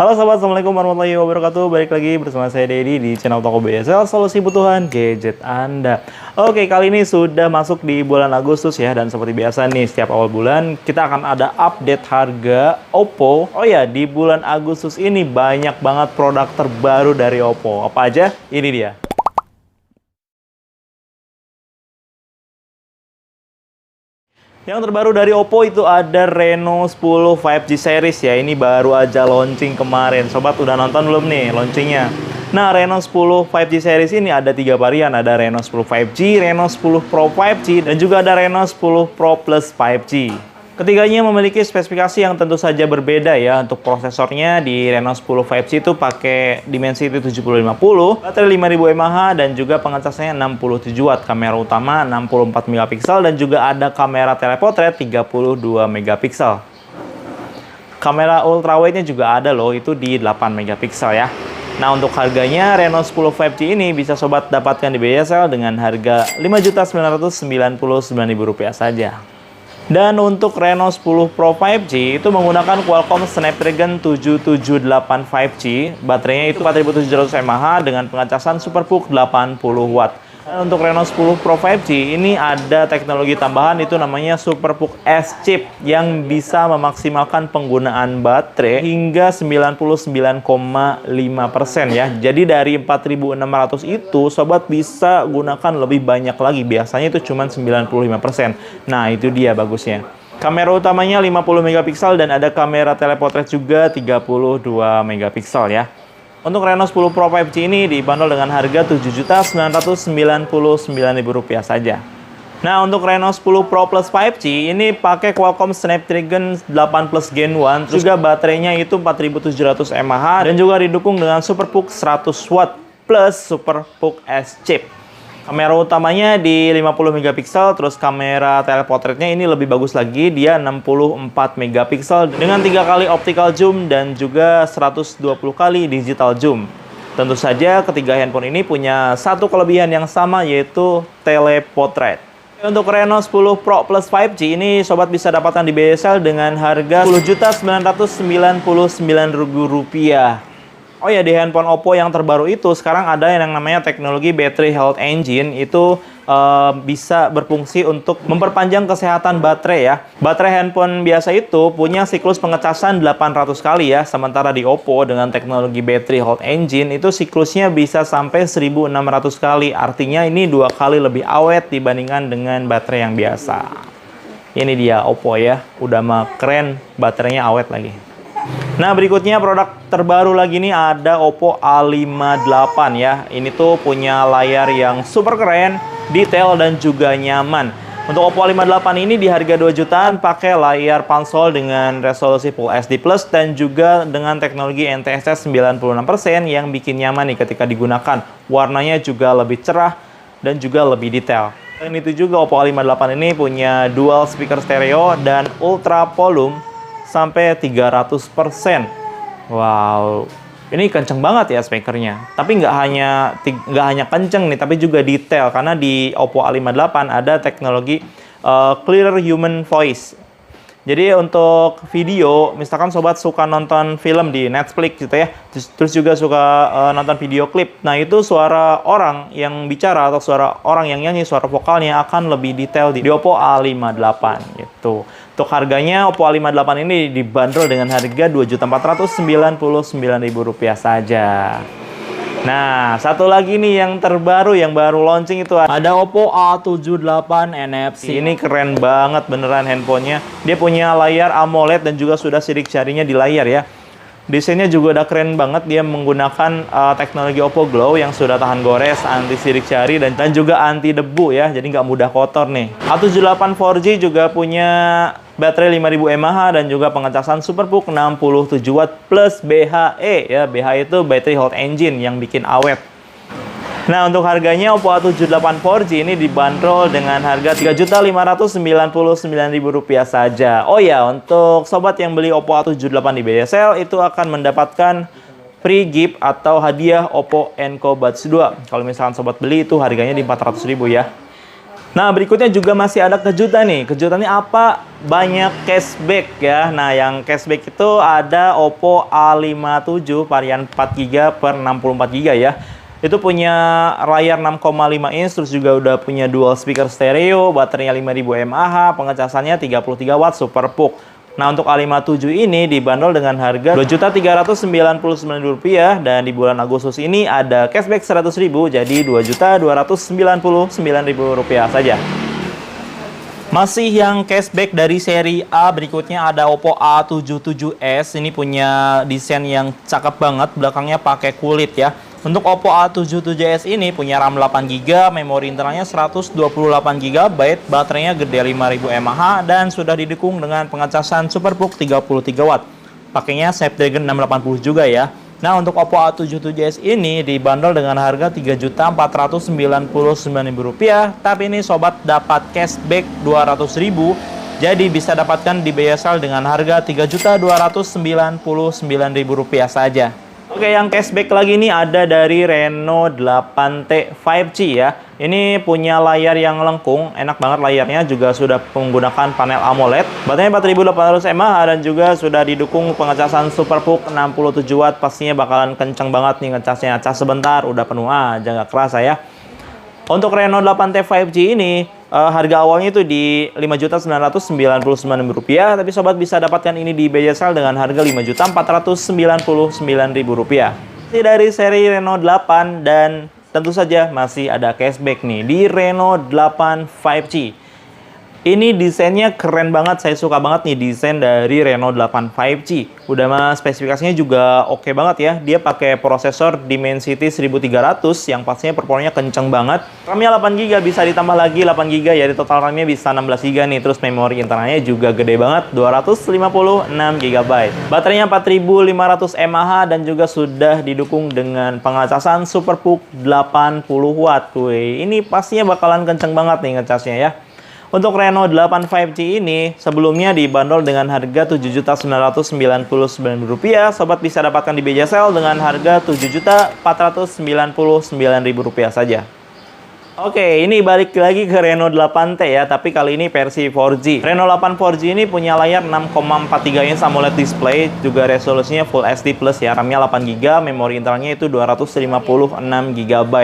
Halo sobat, assalamualaikum warahmatullahi wabarakatuh. Balik lagi bersama saya Dedi di channel Toko BSL, solusi kebutuhan gadget Anda. Oke, kali ini sudah masuk di bulan Agustus ya, dan seperti biasa nih setiap awal bulan kita akan ada update harga Oppo. Oh ya, di bulan Agustus ini banyak banget produk terbaru dari Oppo. Apa aja? Ini dia. Yang terbaru dari Oppo itu ada Reno 10 5G series ya. Ini baru aja launching kemarin. Sobat udah nonton belum nih launchingnya? Nah, Reno 10 5G series ini ada 3 varian. Ada Reno 10 5G, Reno 10 Pro 5G, dan juga ada Reno 10 Pro Plus 5G. Ketiganya memiliki spesifikasi yang tentu saja berbeda ya. Untuk prosesornya di Reno 10 5G itu pakai Dimensity 7050, baterai 5000 mAh, dan juga pengecasnya 67 watt. Kamera utama 64 megapiksel dan juga ada kamera telepotret 32 megapiksel. Kamera ultrawide-nya juga ada loh, itu di 8 megapiksel ya. Nah, untuk harganya Reno 10 5G ini bisa sobat dapatkan di BSL dengan harga Rp5.999.000 saja. Dan untuk Reno 10 Pro 5G itu menggunakan Qualcomm Snapdragon 778 5G. Baterainya itu 4700 mAh dengan pengecasan SuperPUC 80 watt. Dan untuk Reno 10 Pro 5G ini ada teknologi tambahan, itu namanya SuperPUC S Chip, yang bisa memaksimalkan penggunaan baterai hingga 99,5% ya. Jadi dari 4600 itu sobat bisa gunakan lebih banyak lagi. Biasanya itu cuma 95%. Nah, itu dia bagusnya. Kamera utamanya 50 megapiksel dan ada kamera telepotret juga 32 megapiksel ya. Untuk Reno 10 Pro 5G ini dibanderol dengan harga Rp7.999.000 saja. Nah, untuk Reno 10 Pro Plus 5G ini pakai Qualcomm Snapdragon 8 Plus Gen 1, juga baterainya itu 4700 mAh dan juga didukung dengan SuperPUC 100 watt plus SuperPUC S Chip. Kamera utamanya di 50 megapiksel, terus kamera telepotretnya ini lebih bagus lagi, dia 64 megapiksel dengan 3 kali optical zoom dan juga 120 kali digital zoom. Tentu saja ketiga handphone ini punya satu kelebihan yang sama, yaitu telepotret. Untuk Reno 10 Pro Plus 5G ini sobat bisa dapatkan di BSL dengan harga Rp10.999.000. Oh ya, di handphone Oppo yang terbaru itu sekarang ada yang namanya teknologi Battery Health Engine. Itu bisa berfungsi untuk memperpanjang kesehatan baterai ya. Baterai handphone biasa itu punya siklus pengecasan 800 kali ya. Sementara di Oppo dengan teknologi Battery Health Engine itu siklusnya bisa sampai 1600 kali. Artinya ini 2 kali lebih awet dibandingkan dengan baterai yang biasa. Ini dia Oppo ya. Udah mah keren, baterainya awet lagi. Nah, berikutnya produk terbaru lagi nih ada Oppo A58 ya. Ini tuh punya layar yang super keren, detail dan juga nyaman. Untuk Oppo A58 ini di harga 2 jutaan pakai layar pansol dengan resolusi Full HD Plus dan juga dengan teknologi NTSC 96% yang bikin nyaman nih ketika digunakan. Warnanya juga lebih cerah dan juga lebih detail. Dan itu juga Oppo A58 ini punya dual speaker stereo dan ultra volume sampai 300%. Wow, ini kenceng banget ya speakernya. Tapi nggak hanya kenceng nih, tapi juga detail, karena di Oppo A58 ada teknologi Clear Human Voice. Jadi untuk video, misalkan sobat suka nonton film di Netflix gitu ya, terus juga suka nonton video klip. Nah, itu suara orang yang bicara atau suara orang yang nyanyi, suara vokalnya akan lebih detail di Oppo A58 gitu. Untuk harganya Oppo A58 ini dibanderol dengan harga Rp2.499.000 saja. Nah, satu lagi nih yang terbaru, yang baru launching itu ada Oppo A78 NFC. Ini keren banget beneran handphonenya. Dia punya layar AMOLED dan juga sudah sidik jarinya di layar ya. Desainnya juga udah keren banget. Dia menggunakan teknologi Oppo Glow yang sudah tahan gores, anti sidik jari, dan juga anti debu ya. Jadi nggak mudah kotor nih. A78 4G juga punya baterai 5000 mAh dan juga pengecasan SuperPUC 67 watt plus BHE ya. BHE itu Battery Health Engine yang bikin awet. Nah, untuk harganya Oppo A78 4G ini dibanderol dengan harga Rp3.599.000 saja. Oh ya, untuk sobat yang beli Oppo A78 di BSL itu akan mendapatkan free gift atau hadiah Oppo Enco Buds 2. Kalau misalkan sobat beli itu harganya di 400.000 ya. Nah, berikutnya juga masih ada kejutan nih. Kejutannya apa? banyak cashback ya. Nah, yang cashback itu ada Oppo A57 varian 4GB per 64GB ya. Itu punya layar 6,5 inch, terus juga udah punya dual speaker stereo, baterainya 5000 mAh, pengecasannya 33 watt super PUK. Nah, untuk A57 ini dibanderol dengan harga Rp2.399.000 dan di bulan Agustus ini ada cashback Rp100.000 jadi Rp2.299.000 saja. Masih yang cashback dari seri A, berikutnya ada Oppo A77s. Ini punya desain yang cakep banget, belakangnya pakai kulit ya. Untuk Oppo A77s ini punya RAM 8GB, memori internalnya 128GB, baterainya gede 5000 mAh dan sudah didukung dengan pengecasan super PUK 33 watt. Pakainya Snapdragon 680 juga ya. Nah, untuk Oppo A77s ini dibanderol dengan harga Rp3.499.000, tapi ini sobat dapat cashback Rp200.000, jadi bisa dapatkan di BSL dengan harga Rp3.299.000 saja. Oke, yang cashback lagi ini ada dari Reno 8T 5G ya. Ini punya layar yang lengkung, enak banget layarnya, juga sudah menggunakan panel AMOLED. Baterainya 4800 mAh dan juga sudah didukung pengecasan super PUK 67 watt. Pastinya bakalan kenceng banget nih ngecasnya. Cas sebentar udah penuh aja, nggak kerasa ya. Untuk Reno 8T 5G ini harga awalnya itu di Rp5.999.000, tapi sobat bisa dapatkan ini di BJSL dengan harga Rp5.499.000. Ini dari seri Reno 8 dan tentu saja masih ada cashback nih di Reno 8 5G. Ini desainnya keren banget, saya suka banget nih desain dari Reno 8 5G. Udah mah spesifikasinya juga oke banget ya. Dia pakai prosesor Dimensity 1300 yang pastinya performanya kenceng banget. RAM-nya 8GB, bisa ditambah lagi 8GB ya. Di total RAM-nya bisa 16GB nih. Terus memori internalnya juga gede banget, 256GB. Baterainya 4500 mAh dan juga sudah didukung dengan pengecasan super PUK 80 watt. Wih, ini pastinya bakalan kenceng banget nih ngecasnya ya. Untuk Reno 8 5G ini sebelumnya dibanderol dengan harga Rp7.999.000. Sobat bisa dapatkan di BJSL dengan harga Rp7.499.000 saja. Oke, ini balik lagi ke Reno 8T ya, tapi kali ini versi 4G. Reno 8 4G ini punya layar 6,43 inch AMOLED display, juga resolusinya Full HD Plus ya. RAM-nya 8GB, memori internalnya itu 256GB.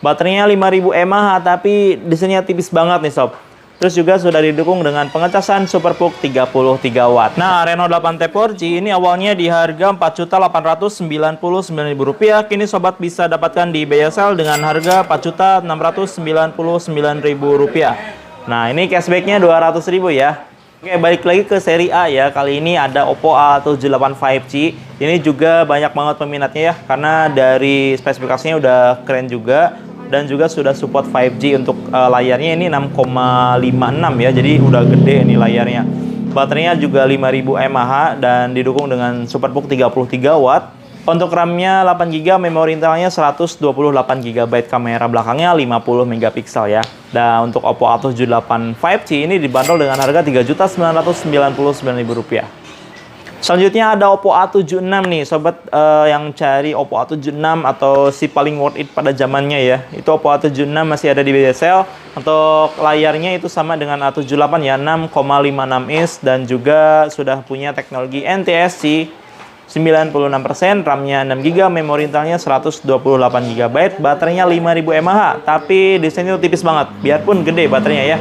Baterainya 5000 mAh, tapi desainnya tipis banget nih sob. Terus juga sudah didukung dengan pengecasan super PUK 33 watt. Nah, Reno 8T 4G ini awalnya di harga Rp4.899.000. Kini sobat bisa dapatkan di BSL dengan harga Rp4.699.000. Nah, ini cashbacknya Rp200.000 ya. Oke, balik lagi ke seri A ya. Kali ini ada Oppo A78 5G. Ini juga banyak banget peminatnya ya, karena dari spesifikasinya udah keren juga. Dan juga sudah support 5G. Untuk layarnya ini 6,56 ya, jadi udah gede ini layarnya. Baterainya juga 5000 mAh dan didukung dengan super PUK 33 watt. Untuk RAM-nya 8GB, memori internalnya 128GB, kamera belakangnya 50 megapiksel ya. Dan untuk Oppo A78 5G ini dibanderol dengan harga Rp3.999.000. Selanjutnya ada Oppo A76 nih, sobat yang cari Oppo A76 atau si paling worth it pada zamannya ya. Itu Oppo A76 masih ada di BJSL. Untuk layarnya itu sama dengan A78 ya, 6,56 inch dan juga sudah punya teknologi NTSC 96%, RAM-nya 6GB, memori internalnya 128GB, baterainya 5000 mAh, tapi desainnya tipis banget, biarpun gede baterainya ya.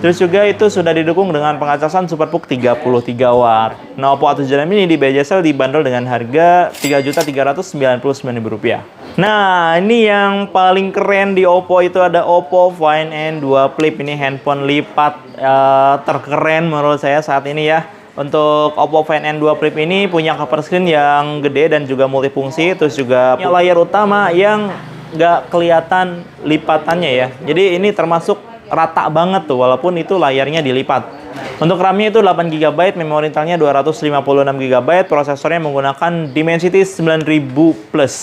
Terus juga itu sudah didukung dengan pengecasan super PUK 33 watt. Nah, Oppo A76 ini di BJSL dibanderol dengan harga Rp3.399.000. Nah, ini yang paling keren di Oppo itu ada Oppo Find N2 Flip. Ini handphone lipat terkeren menurut saya saat ini ya. Untuk Oppo Find N2 Flip ini punya cover screen yang gede dan juga multifungsi. Terus juga punya layar utama yang nggak kelihatan lipatannya ya. Jadi ini termasuk rata banget tuh, walaupun itu layarnya dilipat. Untuk RAM-nya itu 8GB, memori internalnya 256GB, prosesornya menggunakan Dimensity 9000 Plus.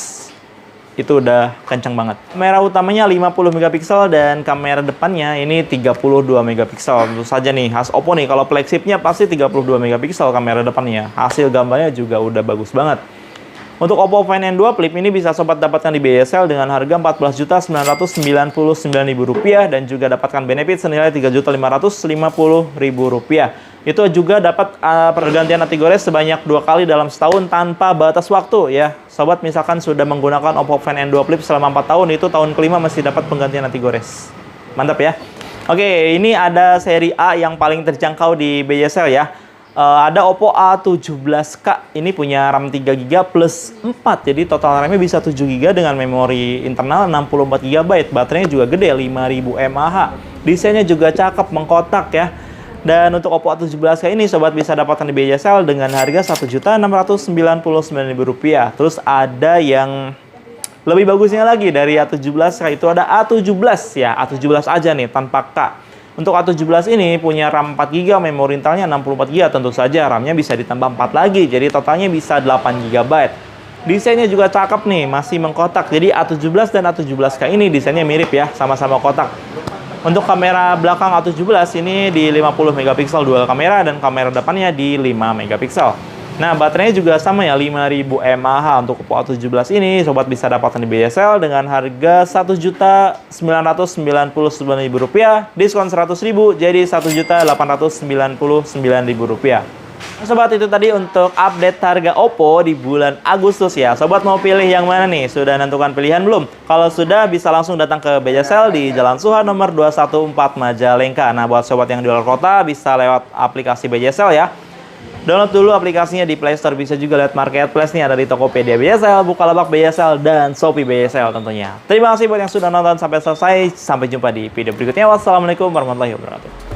Itu udah kenceng banget. Kamera utamanya 50 megapiksel dan kamera depannya ini 32 megapiksel. Tentu saja nih, khas Oppo nih, kalau flagshipnya pasti 32 megapiksel kamera depannya. Hasil gambarnya juga udah bagus banget. Untuk Oppo Find N2 Flip ini bisa sobat dapatkan di BSL dengan harga Rp14.999.000 dan juga dapatkan benefit senilai Rp3.550.000. Itu juga dapat pergantian anti gores sebanyak 2 kali dalam setahun tanpa batas waktu ya. Sobat misalkan sudah menggunakan Oppo Find N2 Flip selama 4 tahun, itu tahun kelima masih dapat penggantian anti gores. Mantap ya. Oke, ini ada seri A yang paling terjangkau di BSL ya. Ada Oppo A17K, ini punya RAM 3GB plus 4, jadi total RAM-nya bisa 7GB dengan memori internal 64GB. Baterainya juga gede, 5000 mAh. Desainnya juga cakep, mengkotak ya. Dan untuk Oppo A17K ini sobat bisa dapatkan di BSL dengan harga Rp1.699.000. Terus ada yang lebih bagusnya lagi dari A17K, itu ada A17 ya, A17 aja nih tanpa K. Untuk A17 ini punya RAM 4GB, memori internalnya 64GB. Tentu saja RAM-nya bisa ditambah 4 lagi, jadi totalnya bisa 8GB. Desainnya juga cakep nih, masih mengkotak. Jadi A17 dan A17K ini desainnya mirip ya, sama-sama kotak. Untuk kamera belakang A17 ini di 50MP dual kamera dan kamera depannya di 5MP. Nah, baterainya juga sama ya, 5000 mAh. Untuk Oppo A17 ini sobat bisa dapatkan di BSL dengan harga Rp1.999.000, diskon Rp100.000 jadi Rp1.899.000. Sobat, itu tadi untuk update harga Oppo di bulan Agustus ya. Sobat mau pilih yang mana nih? Sudah nentukan pilihan belum? Kalau sudah, bisa langsung datang ke BSL di Jalan Suha nomor 214 Majalengka. Nah, buat sobat yang di luar kota bisa lewat aplikasi BSL ya. Download dulu aplikasinya di Play Store, bisa juga lihat marketplace nih, ada di Tokopedia BSL, Bukalapak BSL, dan Shopee BSL tentunya. Terima kasih buat yang sudah nonton sampai selesai. Sampai jumpa di video berikutnya. Wassalamualaikum warahmatullahi wabarakatuh.